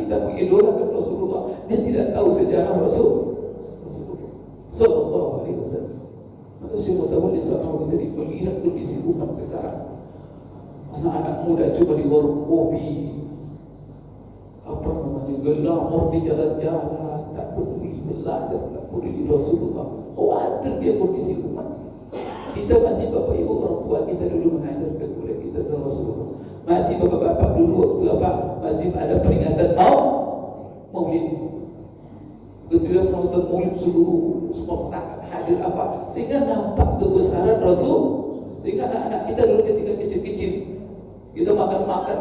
kita mengidolakan Rasulullah, dia tidak tahu sejarah Rasulullah Sallallahu Alaihi Wasallam. Maka Syekh Mutawalli Sa'rawi tadi melihat kondisi umat sekarang. Anak-anak muda cuma di warung kopi, gelamur di jalan-jalan, tak peduli belajar, tak peduli Rasulullah. Khawatir dia kondisi umat. Kita masih bapak ibu orang tua kita dulu mengajarkan kepada kita tentang Rasulullah. Masih bapak-bapak dulu waktu masih ada peringatan Maulid. Ketika penonton Maulid seluruh masyarakat hadir sehingga nampak kebesaran Rasul. Sehingga anak-anak kita dulu dia tidak kecil-kecil. Kita makan-makan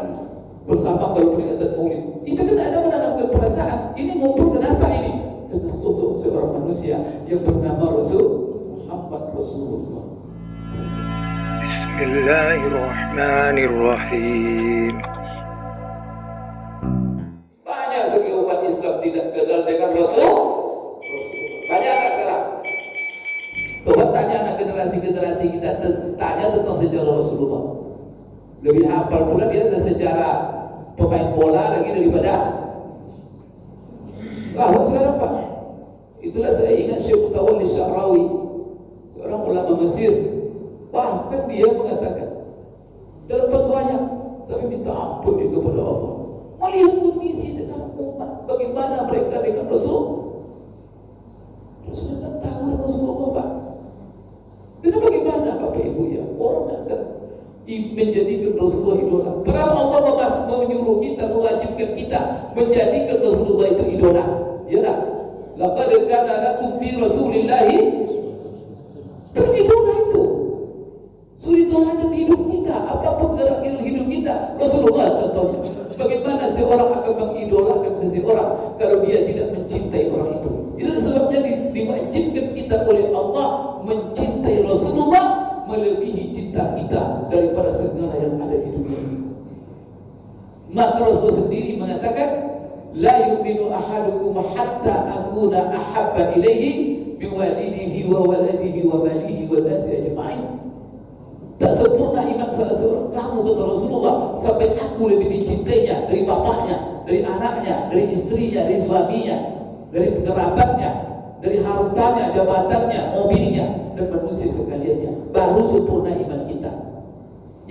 bersama kalau peringatan Maulid. Itu kan ada menanamkan perasaan. Ini ngumpul kenapa ini? Karena sosok seorang manusia yang bernama Muhammad Rasulullah. Bismillahirrahmanirrahim. Banyak segi umat Islam tidak kenal dengan Rasul. Banyak nggak sekarang? Coba tanya anak generasi kita, tanya tentang sejarah Rasulullah. Lebih hafal pula dia ada sejarah pemain bola lagi daripada sekarang Pak. Itulah saya ingat Syekh Mutawalli Sa'rawi, seorang ulama Mesir. Bahkan dia mengatakan dalam fatwanya, tapi minta ampun dia kepada Allah. Melihat kondisi sekarang umat, bagaimana mereka dengan Rasul. Rasul tidak tahu Rasulullah Pak. Itu bagaimana Bapak Ibu ya? Orang akan menjadikan Rasulullah idola. Padahal Allah menyuruh kita, mewajibkan kita menjadikan Rasulullah itu idola. Ya tak? Laqad kana lakum fi Rasulillahi, itu idola itu. Suri teladan hidup kita, apapun gerak hidup kita, Rasulullah contohnya. Bagaimana seorang akan mengidolakan seseorang kalau dia tidak mencintai orang itu? Itu sebabnya diwajibkan kita oleh Allah mencintai Rasulullah melebihi cinta kita daripada segala yang ada di dunia ini. Maka Rasul sendiri mengatakan, la yu'minu ahadukum hatta akuna ahabba ilaihi biwalidihi wa waladihi wa malihi wa nasi ajma'in. Tak sempurna iman salah seorang kamu, kata Rasulullah, sampai aku lebih dicintainya dari bapaknya, dari anaknya, dari istrinya, dari suaminya, dari kerabatnya, dari hartanya, jabatannya, mobilnya, dan manusia sekaliannya. Baru sempurna iman kita.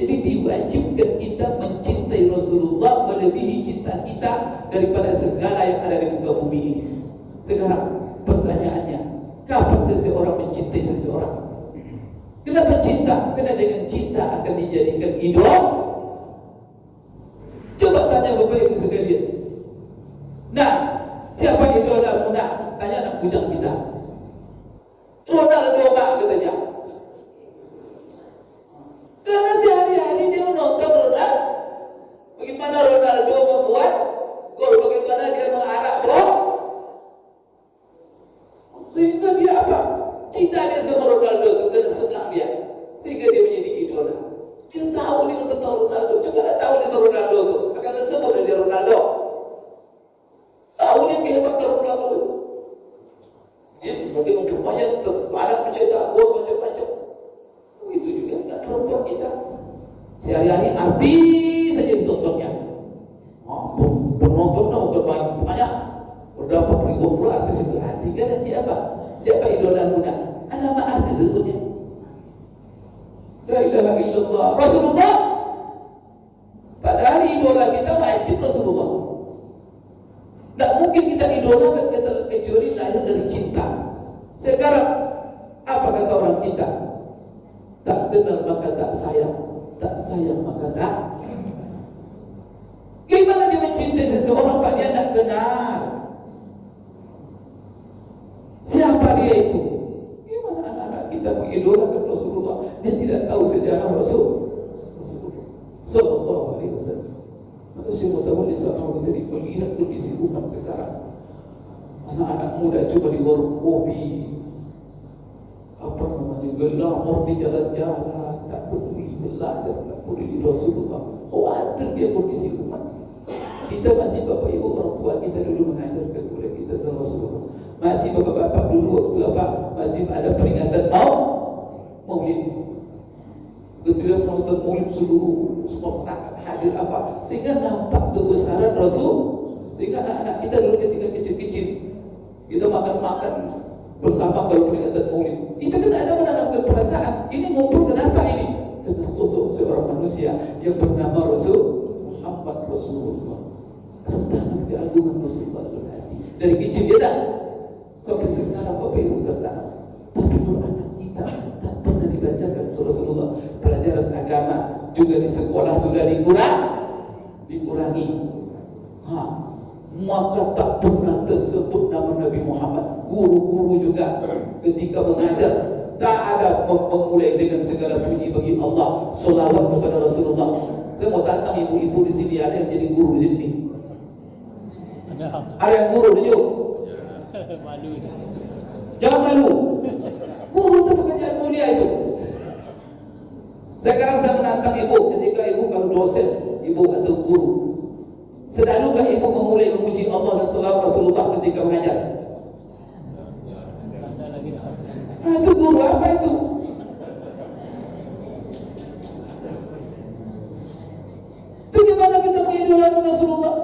Jadi diwajibkan kita mencintai Rasulullah melebihi cinta kita daripada segala yang ada di muka bumi ini. Sekarang pertanyaannya, kapan seseorang mencintai seseorang? Kenapa cinta? Karena dengan cinta akan dijadikan idol. Coba tanya Bapak Ibu sekalian. Nah, siapa idolamu nak? Tanya anak bujang kita. Ronaldo Pak, katanya. Karena sehari-hari dia menonton Ronaldo. Bagaimana Ronaldo membuat gol, bagaimana dia mengarak bola. Sehingga dia apa? Cinta dia sama Ronaldo itu dan senang dia, sehingga dia menjadi idola. Dia tahu dia tentang Ronaldo. Coba dia tahu dia tentang Ronaldo itu, akan disebut dia Ronaldo. Tahu dia kehebatan Ronaldo itu. Dia kemudian umpamanya terbanyak mencetak gol macam-macam. Itu juga nak tonton kita. Sehari-hari artis saja ditontonnya. Penontonnya bermain banyak, berdapat ribuan pula artis itu. Artinya nanti apa? Siapa idola muda? Nama artis sebetulnya. La ilaha illallah Rasulullah. Padahal idola kita wajib Rasulullah. Tak mungkin kita idolakan kita kecuali lahir dari cinta. Sekarang apa kata orang kita? Tak kenal maka tak sayang, tak sayang maka tak. Gimana dia mencintai seseorang Pak dia tak kenal? Siapa dia itu? Gimana anak-anak kita mengidolakan Rasulullah? Dia tidak tahu sejarah Rasulullah Sallallahu Alaihi Wasallam. Maka Syekh Mutawalli Sa'rawi tadi melihat kondisi umat sekarang. Anak-anak muda cuma di warung kopi, gelamur di jalan-jalan, tak peduli belajar, tak peduli Rasulullah. Khawatir dia kondisi umat. Kita masih bapak ibu orang tua kita dulu mengajarkan kepada kita tentang Rasulullah. Masih bapak-bapak dulu waktu masih ada peringatan Maulid. Ketika penonton Maulid seluruh masyarakat hadir sehingga nampak kebesaran Rasul. Sehingga anak-anak kita dulu dia tidak kecil-kecil. Kita makan-makan bersama kalau peringatan Maulid. Itu kan ada menanamkan perasaan. Ini ngumpul kenapa ini? Karena sosok seorang manusia yang bernama Rasul Muhammad Rasulullah. Tertanam keagungan Rasulullah dalam hati. Dari kecil dia dah sampai sekarang Bapak Ibu tertanam. Tapi kalau anak kita tak pernah dibacakan Rasulullah, pelajaran agama juga di sekolah sudah dikurangi. Maka tak pernah tersebut nama Nabi Muhammad. Guru-guru juga ketika mengajar tak ada memulai dengan segala puji bagi Allah, selawat kepada Rasulullah. Saya mau tantang ibu-ibu di sini, ada yang jadi guru di sini? Ada yang guru di sini? Malu. Jangan malu. Guru itu pekerjaan mulia itu. Sekarang saya menantang ibu, ketika ibu kalau dosen, ibu atau guru, selalu gak ibu memulai memuji Allah dan selawat Rasulullah ketika mengajar? Itu guru apa itu? Itu gimana kita mengidolakan Rasulullah?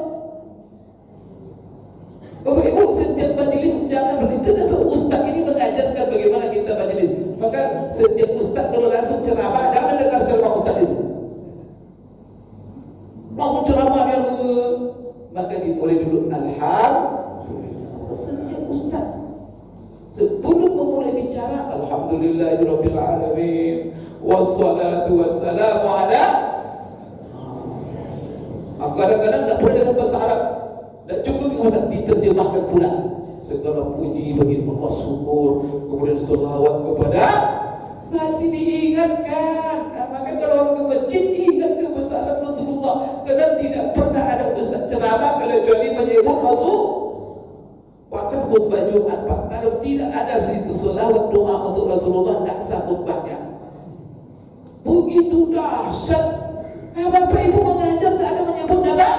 Bapak Ibu, setiap majelis jangan berhenti. Seorang ustaz ini mengajarkan bagaimana kita majelis. Maka setiap ustaz kalau langsung ceramah, jangan dengar ceramah ustaz itu. Langsung ceramah dia, maka dimulai dulu alhamdulillah. Setiap ustaz sebelum memulai bicara, alhamdulillahirabbil alamin wassalatu wassalamu ala. Kadang-kadang tak boleh dengan bahasa Arab. Tak cukup dengan diterjemahkan pula. Segala puji bagi Allah, syukur, kemudian selawat kepada, masih diingatkan. Maka kalau orang ke masjid, ingat kebesaran Rasulullah. Karena tidak pernah ada ustaz ceramah kecuali menyebut Rasul. Bahkan khutbah Jumat, Pak, kalau tidak ada situ selawat doa untuk Rasulullah, tidak sah khutbahnya. Begitu dahsyat. Bapak Ibu mengajar tak ada menyebut nama.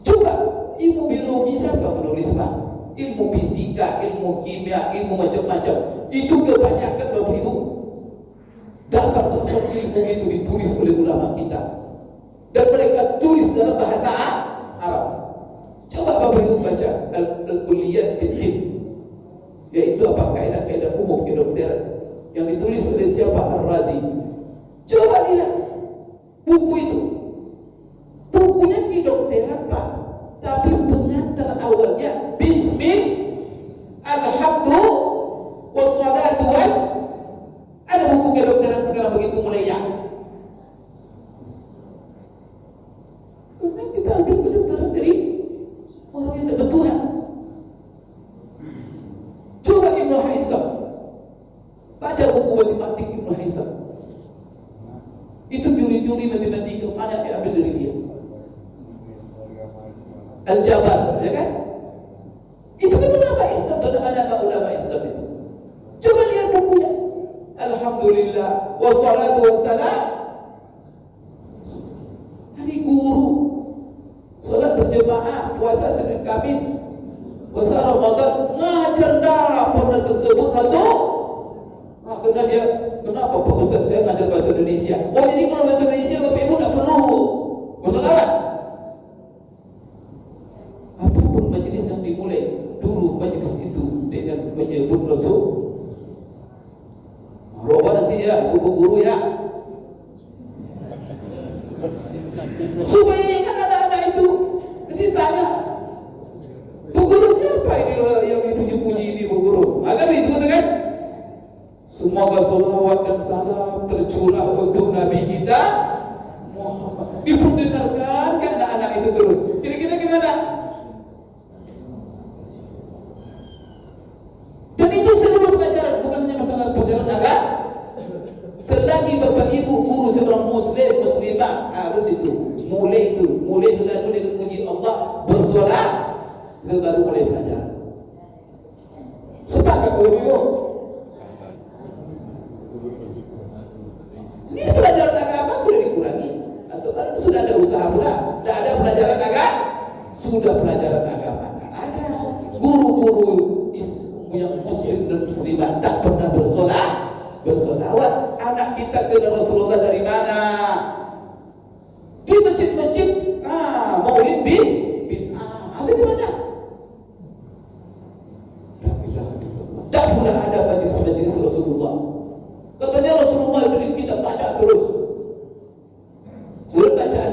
Coba ilmu biologi siapa menulis, Pak? Ilmu fisika, ilmu kimia, ilmu macam-macam. Itu kebanyakan Bapak Ibu dasar-dasar ilmu itu ditulis oleh ulama kita. Dan mereka tulis dalam bahasa Arab. Coba Bapak Ibu baca Al-Kulliyat Fiddin, yaitu apa? Kaidah-kaidah umum kedokteran yang ditulis oleh siapa? Ar-Razi. Coba lihat buku itu. Bukunya kedokteran, Pak, tapi pengantar awalnya Bismillah, Alhamdulillah, Wassalatu was. Ada buku kedokteran sekarang begitu mulai ya. Karena kita ambil kedokteran dari orang yang tidak Tuhan. Coba Ibnu Haisam, baca buku matematik Ibnu Haisam. Itu curi-curi nanti kemana diambil dari dia. Al-Jabar, ya kan? Itu kan ulama Islam, dan ada ulama Islam itu. Coba lihat bukunya. Alhamdulillah, wassalatu wassalam. Hari guru, salat berjemaah, puasa Senin Kamis, puasa Ramadan, ngajar dah pernah tersebut masuk. Karena dia, kenapa Pak Ustaz saya ngajar bahasa Indonesia? Oh, jadi kalau bahasa Indonesia Bapak Ibu tak perlu bersolawat. Apapun majlis yang dimulai, dulu majlis itu dengan menyebut Rasul. Roba nanti ya, ibu guru ya, supaya ingat anak-anak itu. Nanti tanya, Bu Guru siapa ini yang dipuji-puji ini Bu Guru? Agar itu kan? Semoga salawat dan salam tercurah untuk Nabi kita Muhammad. Diperdengarkan ke anak-anak itu terus. Kira-kira gimana? Dan itu seluruh pelajaran, bukan hanya masalah pelajaran agama. Selagi Bapak Ibu guru seorang muslim, muslimah, harus itu. Mulai selalu dengan puji Allah, bersolat, baru mulai pelajaran. Sepakat Bapak Ibu? Ini pelajaran agama sudah dikurangi. Atau sudah ada usaha pula. Tidak ada pelajaran agama. Sudah pelajaran agama. Tidak ada. Guru-guru yang muslim dan muslimah tak pernah bersolawat. Anak kita kenal Rasulullah dari mana? Di masjid-masjid.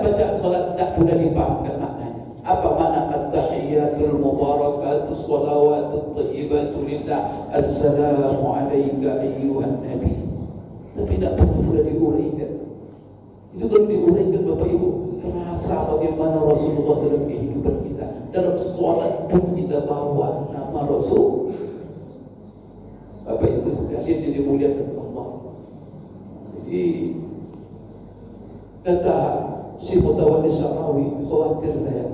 bacaan solat tidak mudah dipahamkan maknanya. Apa makna at-tahiyatul mubarakatus salawatut thayyibatu lillah assalamu alayka ayyuhan nabi. Tapi tidak pernah diuraikan. Itu kalau diuraikan Bapak Ibu, terasa bagaimana Rasulullah dalam kehidupan kita. Dalam sholat pun kita bawa nama Rasul. Bapak Ibu sekalian yang dimuliakan Allah. Jadi kata Syekh Mutawalli Syarawi, khawatir saya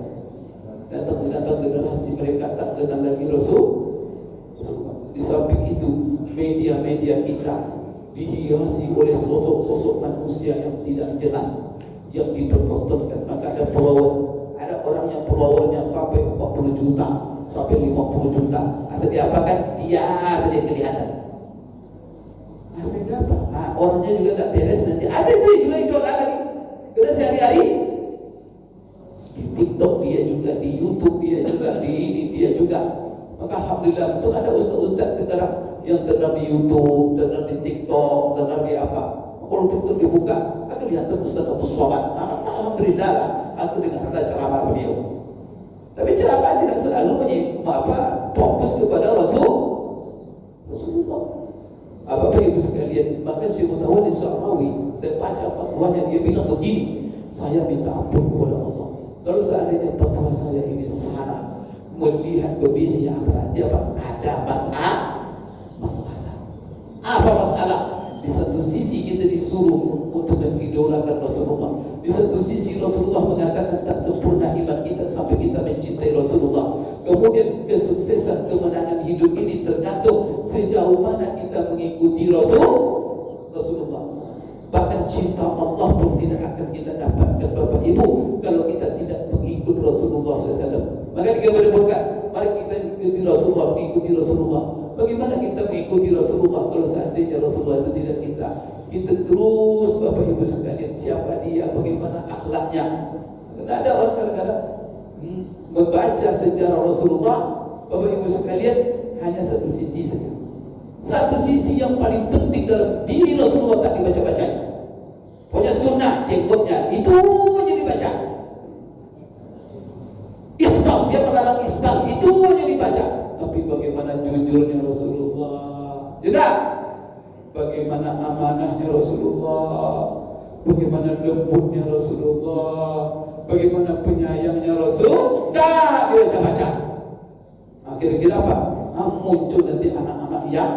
datang generasi mereka tak kenal lagi Rasulullah. Di samping itu media-media kita dihiasi oleh sosok-sosok manusia yang tidak jelas yang dipertontonkan. Maka ada orang yang followernya sampai 40 juta, sampai 50 juta. Asal diapakan? Dia saja kelihatan. Sehingga apa? Orangnya juga tidak beres nanti. Ada itu juga idola lagi. Karena sehari-hari di TikTok dia juga, di YouTube dia juga, di ini dia juga. Maka alhamdulillah betul ada ustaz-ustaz sekarang yang terkenal di YouTube, terkenal di TikTok, terkenal di apa. Kalau TikTok dibuka, akan kelihatan Ustaz Abu Somad. Alhamdulillah lah, aku dengar ada ceramah beliau. Tapi ceramah tidak selalu fokus kepada Rasulullah. Bapak Ibu sekalian, maka Syekh Mutawalli Syarawi, saya baca fatwanya, dia bilang begini, saya minta ampun kepada Allah. Kalau seandainya fatwa saya ini salah, melihat kondisi berarti apa? Ada masalah. Apa masalah? Di satu sisi kita disuruh untuk mengidolakan Rasulullah. Di satu sisi Rasulullah mengatakan tak sempurna iman kita sampai kita mencintai Rasulullah. Kemudian kesuksesan kemenangan hidup ini tergantung sejauh mana kita mengikuti Rasulullah. Bahkan cinta Allah pun tidak akan kita dapatkan Bapak Ibu kalau kita tidak mengikut Rasulullah SAW. Maka kita berbuat, mari kita mengikuti Rasulullah. Bagaimana kita mengikuti Rasulullah kalau seandainya Rasulullah itu tidak kita? Kita terus Bapak Ibu sekalian, siapa dia, bagaimana akhlaknya. Karena ada orang kadang-kadang membaca sejarah Rasulullah, Bapak Ibu sekalian, hanya satu sisi saja. Satu sisi yang paling penting dalam diri Rasulullah tak dibaca-bacanya. Pokoknya sunnah, jenggotnya, itu aja dibaca. Islam, dia melarang Islam, itu aja dibaca. Tapi bagaimana jujurnya Rasulullah? Tidak. Bagaimana amanahnya Rasulullah? Bagaimana lembutnya Rasulullah? Bagaimana penyayangnya Rasulullah? Dia baca-baca. Kira-kira apa? Muncul nanti anak-anak yang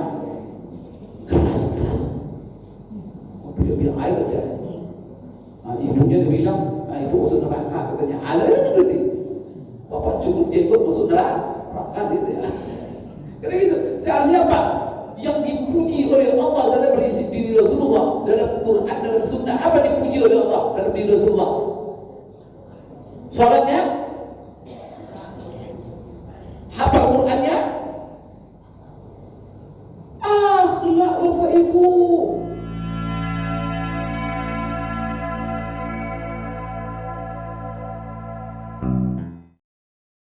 keras-keras. Dia bilang air saja. Ibunya dia bilang, ibu masuk neraka katanya. Ada berarti. Bapak cukup jenggot masuk neraka. Dia. Karena gitu, seharusnya apa? Yang dipuji oleh Allah dalam berisi diri Rasulullah, dalam Quran, dalam Sunnah, apa dipuji oleh Allah dalam diri Rasulullah?